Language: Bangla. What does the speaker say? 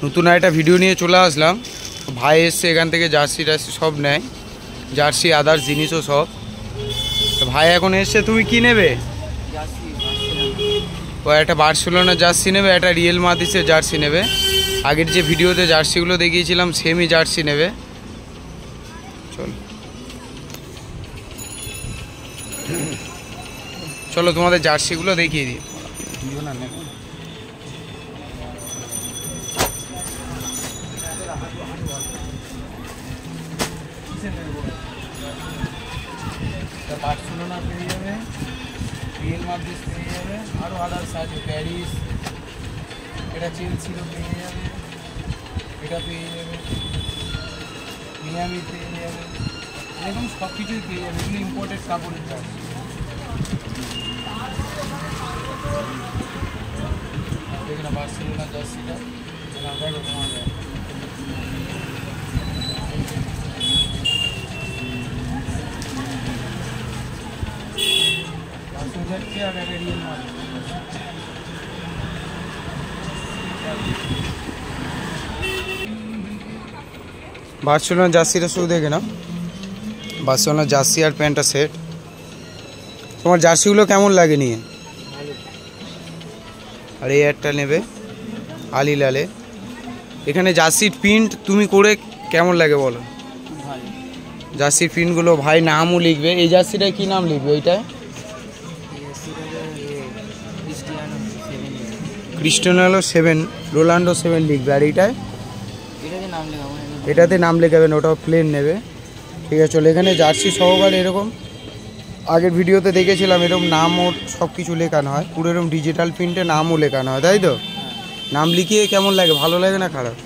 নতুন একটা ভিডিও নিয়ে চলে আসলাম। ভাই এসছে এখান থেকে জার্সি টার্সি সব নেয়, জার্সি আদার্স জিনিসও সব। ভাই এখন এসছে, তুমি কি নেবে? ও একটা বার্সেলোনা জার্সি নেবে, একটা রিয়েল মাদ্রিদের জার্সি নেবে। আগের যে ভিডিওতে জার্সিগুলো দেখিয়েছিলাম সেমই জার্সি নেবে। চলো চলো তোমাদের জার্সিগুলো দেখিয়ে দিই। বার্সেলোনা পেয়ে যাবে, রিয়েল মাদ্রিদ পেয়ে যাবে, আরও আদার্স আছে, প্যারিস, এটা চেলসিরও পেয়ে যাবে, এটা পেয়ে যাবে, মিয়ামি পেয়ে যাবে, এরকম সব কিছুই পেয়ে যাবে। এগুলো ইম্পোর্টেড কাপড়ের জার্সি। এখানে বার্সেলোনা জার্সিটা দেখো তোমার বার্সেলোনা জার্সিটা শুধু দেখে নাও, বার্সেলোনা জার্সি আর প্যান্টটা সেট। তোমার জার্সিগুলো কেমন লাগে নিয়ে? আর এই একটা নেবে আলি লালে। এখানে জার্সির প্রিন্ট তুমি করে কেমন লাগে বলো? জার্সির প্রিন্টগুলো ভাই নামও লিখবে। এই জার্সিটায় কী নাম লিখবে? এইটায় ক্রিস্টিয়ানো 7, রোনাল্ডো 7 লিখবে। আর এইটায় এটাতে নাম লেখাবেন, ওটাও প্লেন নেবে। ঠিক আছে, চলো এখানে জার্সি সহকারে এরকম আগের ভিডিওতে দেখেছিলাম এরকম নাম ওর সব কিছু লেখানো হয়, পুরো এরকম ডিজিটাল প্রিন্টে নামও লেখানো হয়, তাই তো? নাম লিখিয়ে কেমন লাগে, ভালো লাগে না খারাপ?